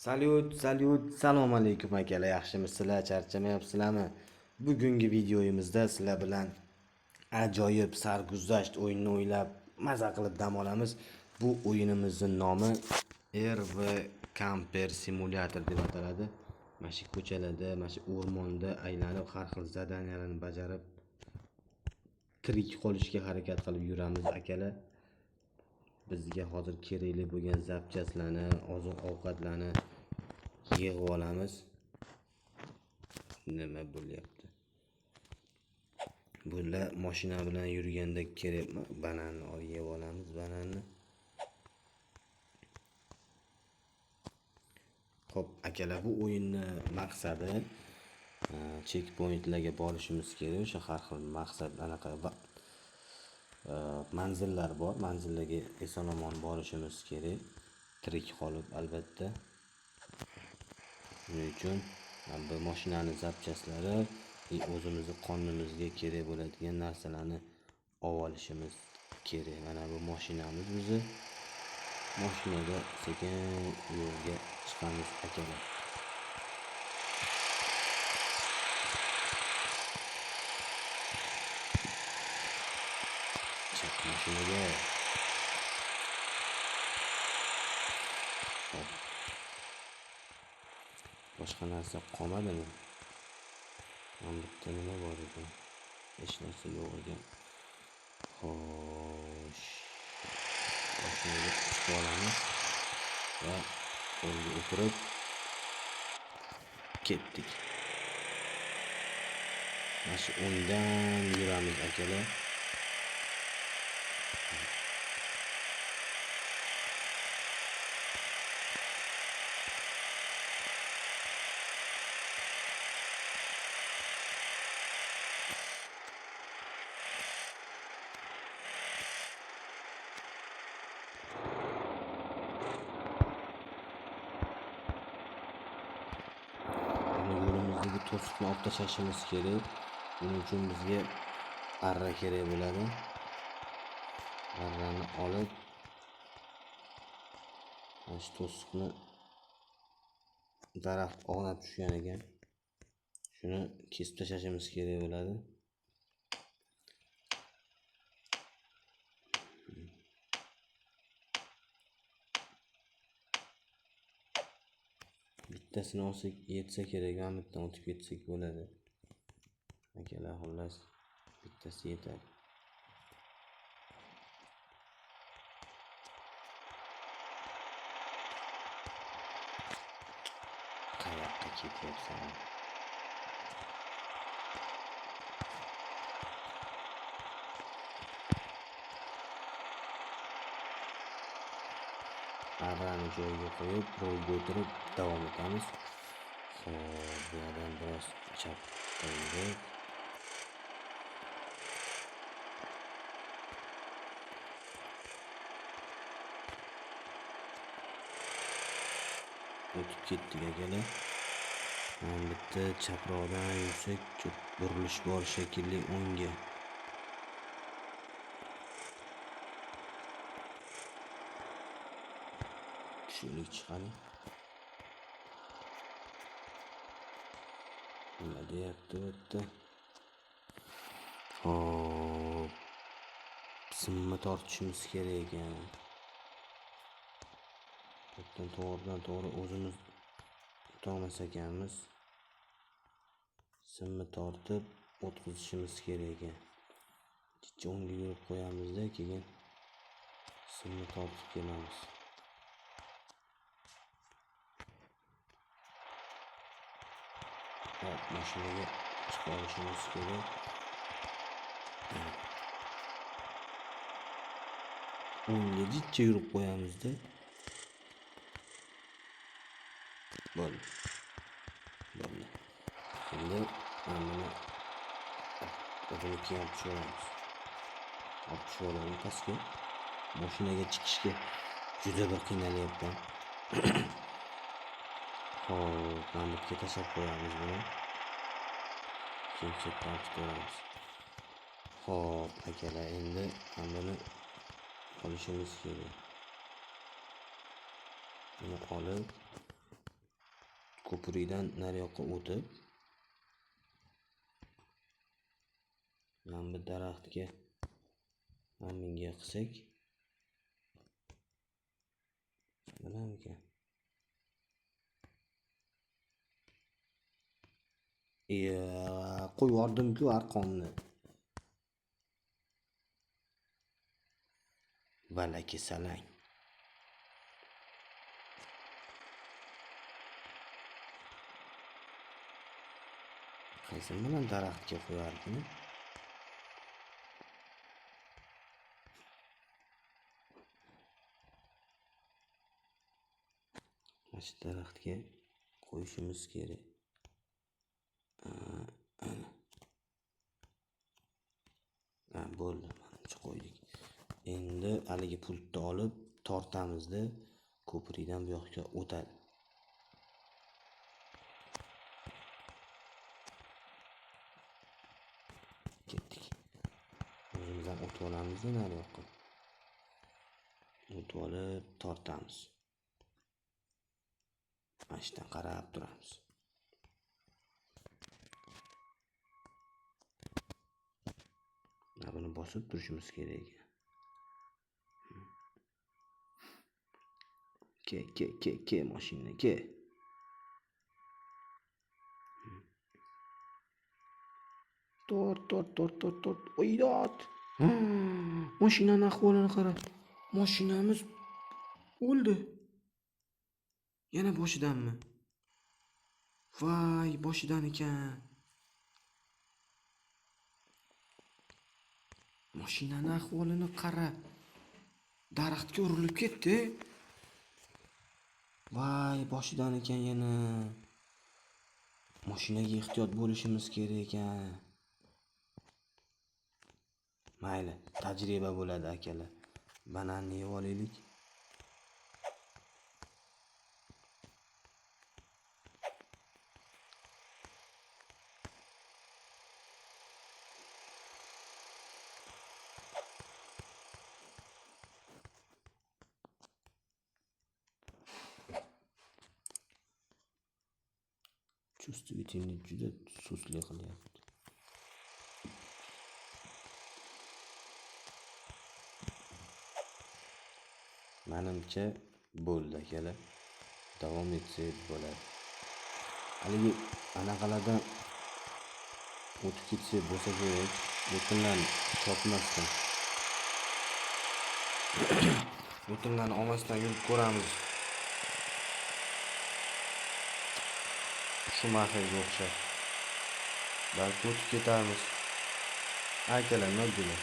Assalomu alaykum akalar, yaxshimisizlar, charchamayapsizlarmi? Bugungi videomizda sizlar bilan ajoyib sarguzasht o'yinini o'ylab maza qilib dam olamiz. Bu o'yinimizning nomi RV Camper Simulator deb ataladi. Mana shu ko'chalarda, mana shu o'rmonda aylanib har xil zadaniyalarni bajarib tirik qolishga harakat qilib yuramiz akalar. Bizga hozir kerakli bo'lgan zapchastlarni, oziq-ovqatlarni yig'ib olamiz. Nima bo'lyapti? Bular mashina bilan yurganda kerakmi? Bananni yeb olamiz, bananni. Xo'p, akalar, bu o'yinni maqsadi checkpointlarga borishimiz kerak. O'sha har xil maqsad anaqa manzillar bor. Manzillarga eson-omon borishimiz kerak. Tirik qolib, albatta. Shuning uchun bu mashinaning zapchastlari o'zimizni qonimizga kerak bo'ladigan narsalarni olishimiz kerak. Mana bu mashinamiz bizni. Mashinada sekin yo'lga chiqamiz akalar. Chak mashinaga. Boshqa narsa qolmadimi? Mana bitta nima bor ekan? Hech narsa yo'q ekan. Xo'sh. Mashinaga chiqib olamiz va qo'lga o'tirib ketdik. Mana shu o'ngdan yuramiz akalar. Yo'limizdagi to'siqni olib tashlashimiz kerak. Buning uchun bizga arra kerak bo'ladi. Arrani olib mana shu to'siqni daraxt og'nab tushgan ekan. Shuni kesib tashlashimiz kerak bo'ladi. Bittasini olsak yetsa kerak, ham bittadan o'tib ketsak bo'ladi. Akalar, xullas bittasi yetadi. Qayoqqa ketyapsan? Arrani joyiga qo'yib, rolga o'tirib davom etamiz. Xo'p, bu yerdan biroz chap qo'ydik. O'tib ketdik akalar. Mana bitta chaproqdan yursak, burilish bor shekilli o'ngga. Tushunlik chiqadi. Nima deyapti bu yerda? Hop. Simni tortishimiz kerak ekan. Bundan to'g'ridan-to'g'ri o'zimiz o'tolmas ekanmiz. Simni tortib o'tkazishimiz kerak ekan. Kecha o'ngga yurib qo'yamizda, keyin simni tortib kelamiz. Hop, mashinaga chiqib olishimiz kerak. O'ngga jicha yurib qo'yamizda. Bo'ldi. Endi mana o'zini kiyib tushiramiz. Olib tushiramiz pastga. Mashinaga chiqishga juda bir qiynalyapman. Xo'p, mana bu yerga tashlab qo'yamiz buni. Keyin chetdan tutamiz. Xo'p, akalar, endi buni olishimiz kerak. Buni olib ko'prikdan nariyoqqa o'tib mana bu daraxtga minga qilsak bo'larmikan? Qo'yib yubordim-ku arqonni. Valaki salang. Qaysi bilan daraxtga qo'yardim? Mana shu daraxtga qo'yishimiz kerak. Bo'ldi, manimcha qo'ydik. Endi haligi pultni olib tortamizda ko'prikdan bu yoqqa o'tadi. Ketdik. O'zimiz ham o'tib olamiz nari yoqqa. O'tib olib tortamiz. Ashdan qarab turamiz. Buni bosib turishimiz kerak. Ke mashina ke. Tort. Oydot. Mashinaning ahvolini qara. Mashinamiz o'ldi. Yana boshidanmi? Voy, boshidan ekan. Mashinaning ahvolini qara. Daraxtga urilib ketdi. Voy, boshidan ekan yana. Mashinaga ehtiyot bo'lishimiz kerak ekan. Mayli, tajriba bo'ladi akalar. Bananni yeb olaylik. Чувствительный juda susli qilyapti. Menimcha bo'ldi akalar. Davom etsak bo'ladi. Haligi anaqalardan o'tib ketsa bo'lsa kerak, butunlarni chopmasdan. Butunlarni olmasdan yurib ko'ramiz. Shu mahalga o'xshab. Balki o'tib ketamiz. Akalar, nima deydi?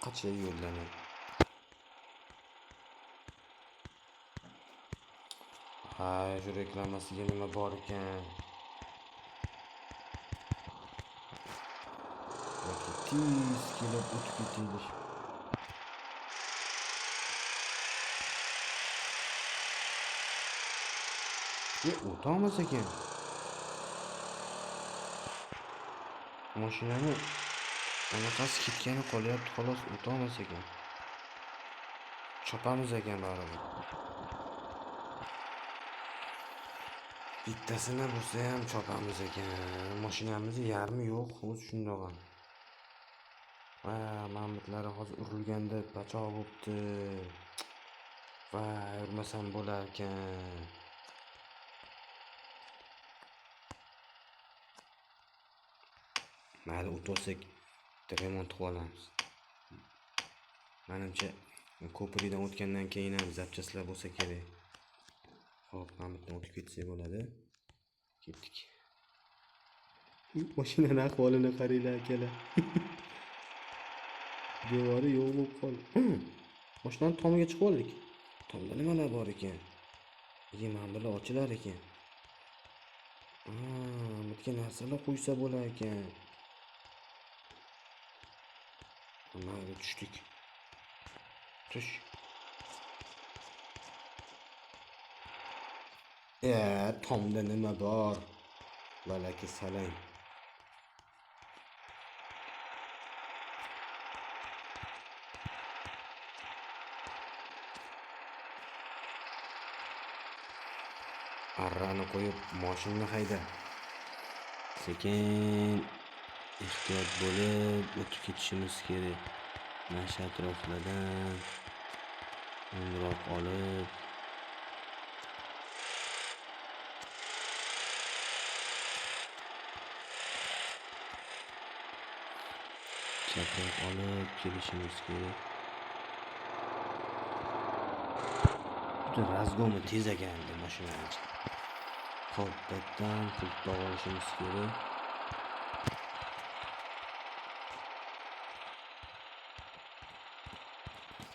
Qancha yo'llanadi? Hay, shu reklamasiga nima bor ekan? Tez kelib o'tib ketaylik. O'tamiz ekan. Mashinani anaqasi ketgani qolyapti, xolos o'tamiz ekan. Chopamiz ekan baribir. Bittasini bo'lsa ham chopamiz ekan. Mashinamizni yarmi yo'q, o'zi shundoq ham. Va mamlaktlari hozir urilganda bachoq bo'pti. Va urmasam bo'lar ekan. Mayli, o'tsak remont qilib olamiz. Menimcha ko'prikdan o'tgandan keyin ham zapchastlar bo'lsa kerak. Xo'p, mamlakdan o'tib ketsak bo'ladi. Ketdik. Mashinaning ahvolini qaranglar akalar. Devori yo'q bo'lib qoldi. Mashinaning tomiga chiqib oldik. Tomda nimalar bor ekan? Mana bular ochilar ekan. Bitgan narsalar qo'ysa bo'lar ekan. Mayli, tushdik. Tush. Tomda nima bor? Balaki salang. Arrani qo'yib, mashinani hayda. Sekin ehtiyot bo'lib o'tib ketishimiz kerak. Mana atroflardan o'ngroq olib chaproq olib kelishimiz kerak. Juda razgomi tez ekanda mashinani. Xo'p, bittadan pultni olishimiz kerak.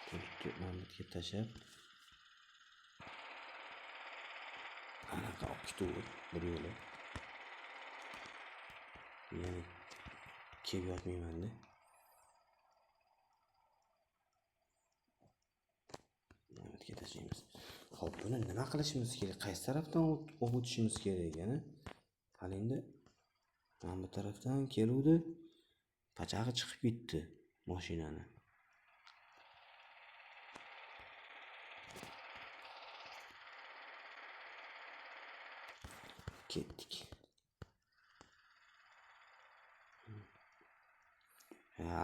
Pultni mamlakatga tashab anaqa olib ketuvdi bir yo'la. Ya'ni kelib yotmayman-da. Mamlakatga tashlaymiz. Xo'p, buni nima qilishimiz kerak? Qaysi tarafdan o'tishimiz kerak ekani? Hali endi mana bu tarafdan keluvdi. Pachag'i chiqib ketdi mashinani. Ketdik.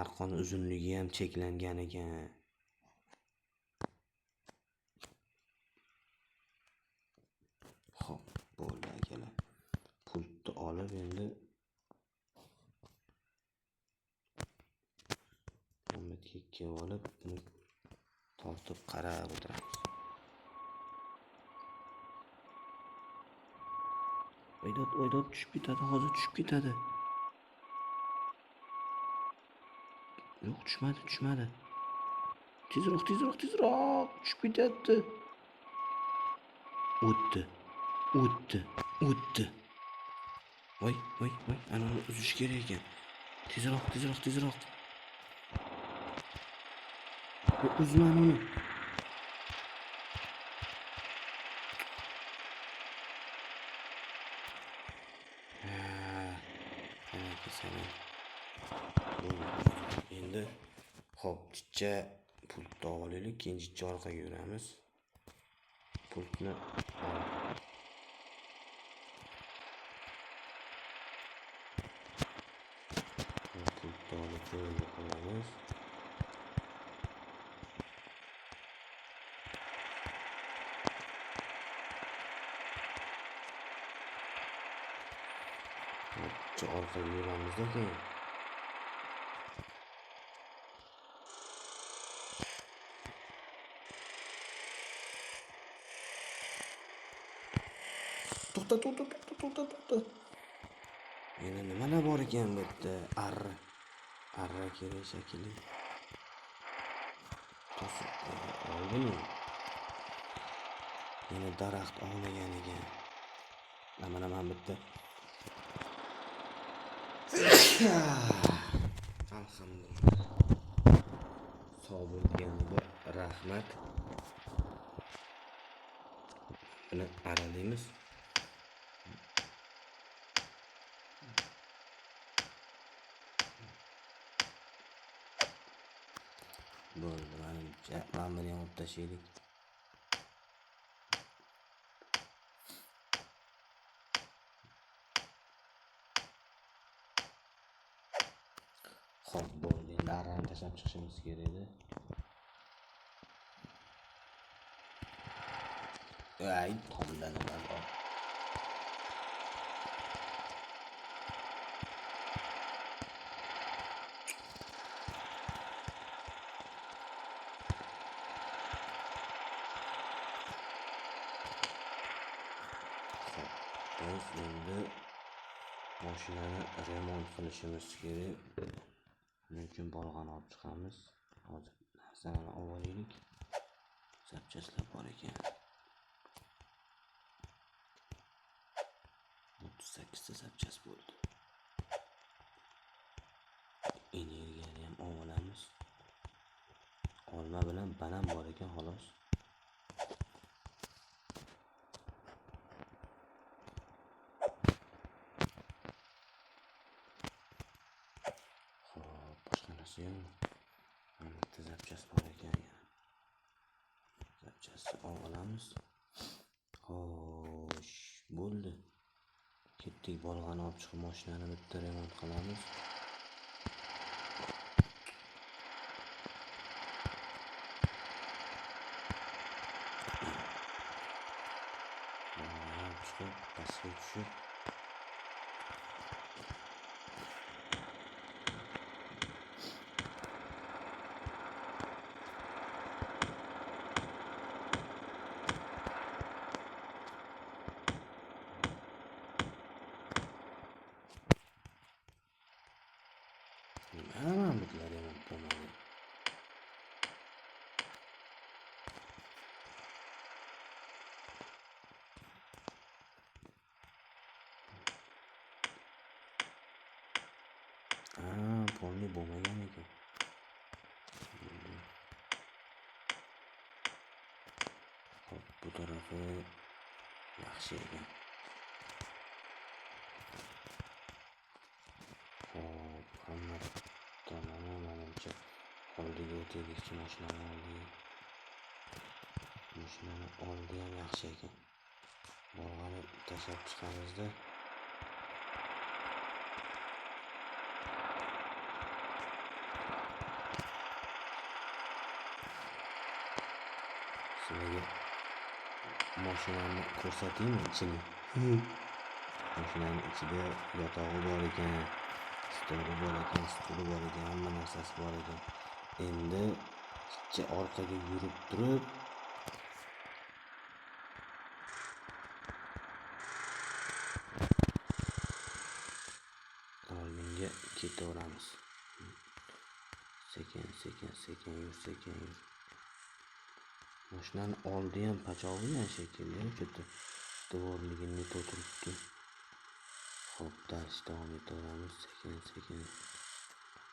Arqon uzunligi ham cheklangan ekan. Xo'p, bo'ldi akalar. Pultni olib endi mamlakatga kelib olib, buni tortib qarab o'tiramiz. Oydod tushib ketadi, hozir tushib ketadi. Yo'q, tushmadi. Tezroq, tushib ketyapti. O'tdi. Voy, ana uni uzish kerak ekan. Tezroq. Uzman uni. Endi xo'p, chicha pultni olaylik, keyin chicha orqaga yuramiz. Pultni olib joyiga qo'yamiz. Chicha orqaga yuramiz-da keyin. To'xta. Yana nimalar bor ekan bu yerda? Arra kerak shekilli. Oldimi? Yana daraxt olmagan ekan. Mana bitta. Alhamdulillah. Sog' bo'lganiga rahmat. Buni aralaymiz. Bo'ldi, menimcha mana buni ham olib tashlaylik. Xo'p, bo'ldi. Endi arrani tashlab chiqishimiz kerak edi. Tomda nima bor? Biz endi mashinani remont qilishimiz kerak. Buning uchun bolg'ani olib chiqamiz. Hozir narsalarni olib olaylik. Zapchastlar bor ekan. 38 ta zapchast bo'ldi. Energiyani ham olib olamiz. olma bilan banan bor ekan xolos. Xo'p, boshqa narsa yo'qmi? Mana bitta zapchast bor ekan. Zapchastni olamiz. Xo'sh, bo'ldi. Ketdik, bolg'ani olib chiqib mashinani bitta remont qilamiz. Chiqib, pastga tushib nima bitlar remont bo'lmadi. Polni bo'lmagan ekan. Hop, bu tarafi yaxshi ekan. Hop, hamma tomoni menimcha oldiga o'taylikchi mashinani oldiga. Mashinani oldi ham yaxshi ekan. Bolg'ani tashlab chiqamizda. Sizlarga mashinani ko'rsataymi ichini? Mashinaning ichida yotog'i bor ekan, stoli bor ekan, stuli bor ekan, hamma narsasi bor ekan. Endi ikki orqaga yurib turib oldinga ketaveramiz. Sekin yur. Mashinani oldi ham pachog'i ham shekilli, o'sha dvorligini to'tiribdi. Hop, dars davom etaveramiz. Sekin.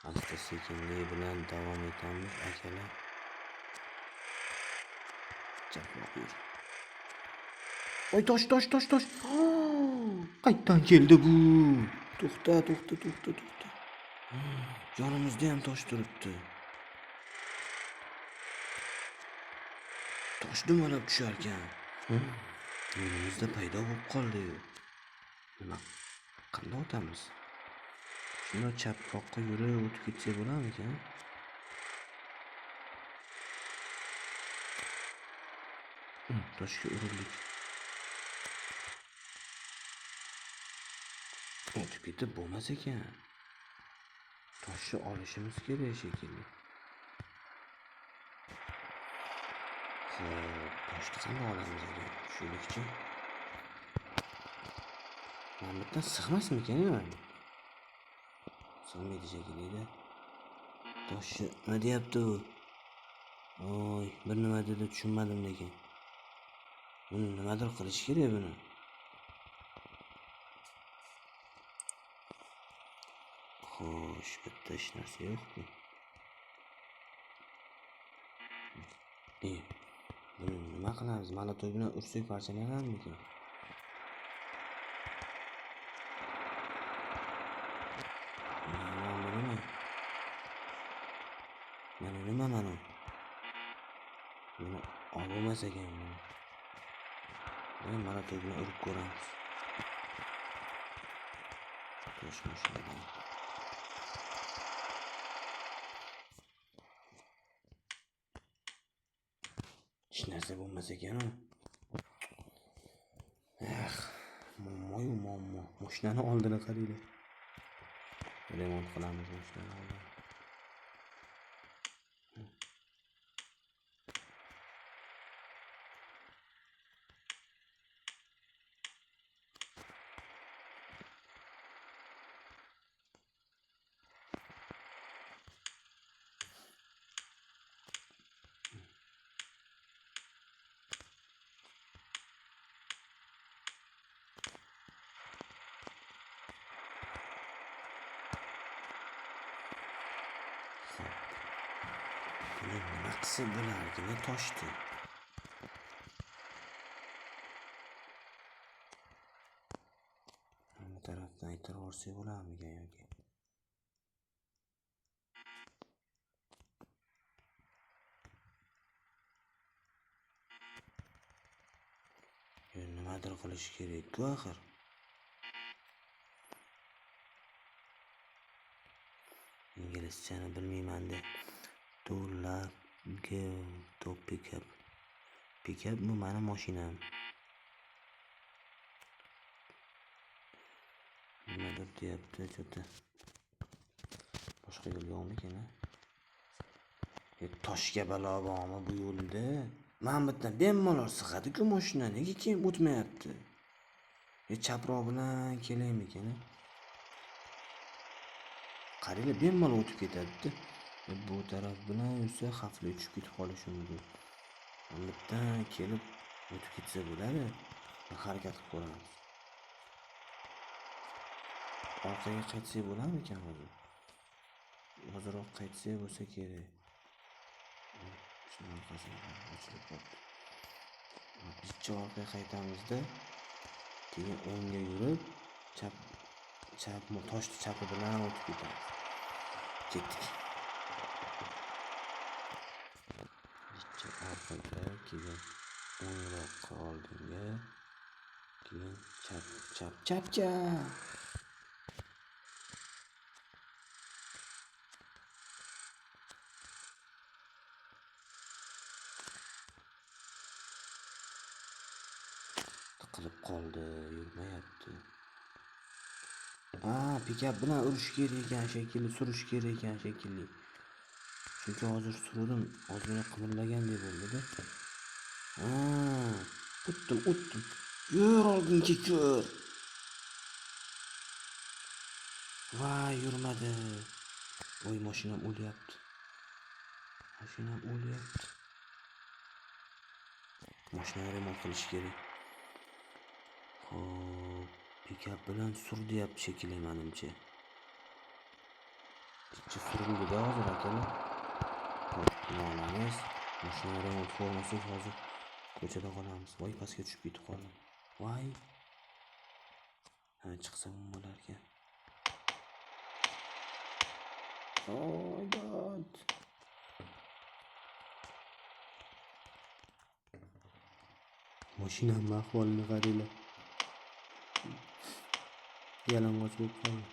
Asta sekinlik bilan davom etamiz, akalar. Chaproq yur. Voy, tosh. Qayerdan keldi bu? To'xta. Yonimizda ham tosh turibdi. Tosh dumalab tushar ekan. Yo'limizda paydo bo'lib qoldi-yu. Nima qanday o'tamiz? Shuni chaproqqa yurib o'tib ketsak bo'larmikan? Toshga urildik. O'tib ketib bo'lmas ekan. Toshni olishimiz kerak shekilli. Xo'p, toshni qanday olamiz ekan? Shulikchi. Mana bitta sig'masmikan mana? Sig'maydi shekilli. Toshni nima deyapti u? Oy, bir nima dedi, tushunmadim lekin. Buni nimadir qilish kerak buni. Xo'sh, bitta hech narsa yo'q-ku. Buni nima qilamiz? Malotoy bilan ursak parchalanarmikan? Mana. Buni olmas ekan buni. Malotoy bilan urib ko'ramiz. Tosh mashina. Hech narsa bo'lmas ekan-ku. Muammo. Mashinani oldini qaranglar. Remont qilamiz mashinani oldini. Nima qilsa bo'lardi toshdi. Bu tarafdan aytirib yuborsak bo'larmikan yoki? Nimadir qilish kerak-ku axir. İngilizceni bilmayman de. Dollar go to pick up. Pick up bu mani mashinam. Nimadir deyapti cho'ta. Boshqa yo'l yo'qmikan a? Toshga balo bormi bu yo'lda? Mana bu yerdan bemalol sig'adi-ku mashina, nega keyin o'tmayapti? Chaproq bilan kelaymikan a? Qaranglar, bemalol o'tib ketadi-da. Bu taraf bilan yursa xavfli tushib ketib qolishi mumkin. Mana bu yerdan kelib o'tib ketsa bo'ladi. Harakat qilib ko'ramiz. Orqaga qaytsak bo'larmikan hozir? Hozirroq qaytsak bo'lsa kerak. Shuni orqasiga ochilib qoldi. Bitta orqaga qaytamizda, keyin o'ngga yurib, toshni chapi bilan o'tib ketamiz. Ketdik. Bitta orqaga, keyin o'ngroqqa oldinga, keyin chap. Tiqilib qoldi, yurmayapti. Pikap bilan urish kerak ekan shekilli, surish kerak ekan shekilli. Chunki hozir surdim, ozgina qimirlagandek bo'ldi-da. O'tdim. Yur oldinga yur. Voy, yurmadi. Voy, mashinam o'lyapti. Mashinani remont qilish kerak. Xo'p, pikap bilan sur deyapti shekilli menimcha. Bitta surildi-da hozir akalar. Xo'p, olamiz. Mashinani remont qilmasak hozir ko'chada qolamiz. Voy, pastga tushib ketib qoldim. Voy. Chiqsam bo'lar ekan. Oh god. Mashinam ahvolini qaranglar. Yalang'och bo'lib qoldi.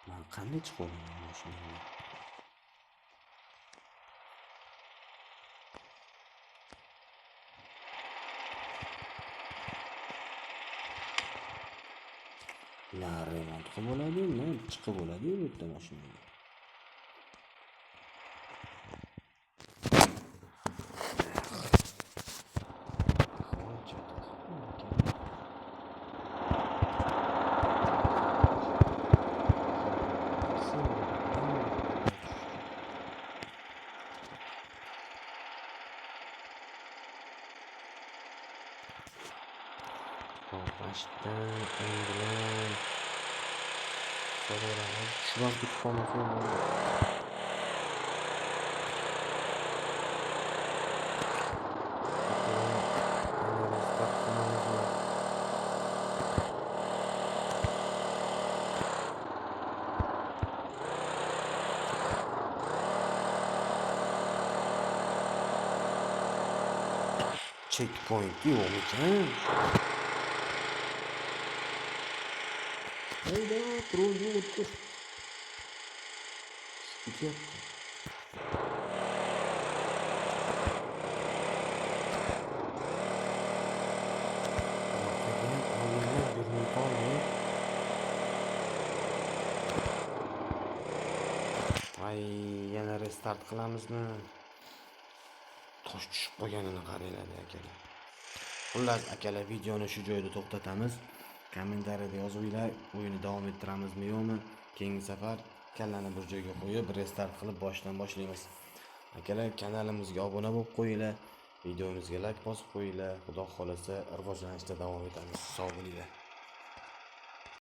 Men qanday chiqib olaman mashinadan? Na remont qilib bo'ladi-yu, chiqib bo'ladi-yu bu yerda mashinaga. Baştan önden sonra şuan bir formasyon var. Checkpoint yok mu? Hayda, trollü otur. Gidiyor. Ay, yana restart qilamizmi? Tosh tushib qolganini qaranglar akalar. Xullas akalar, videoni shu joyda to'xtatamiz. kommentariyada yozinglar, o'yinni davom ettiramizmi yo'qmi? Keyingi safar kallani bir joyga qo'yib restart qilib boshdan boshlaymiz. Akalar, kanalimizga obuna bo'lib qo'yinglar, videomizga like bosib qo'yinglar. Xudo xolasa rivojlanishda davom etamiz. Sog' bo'linglar.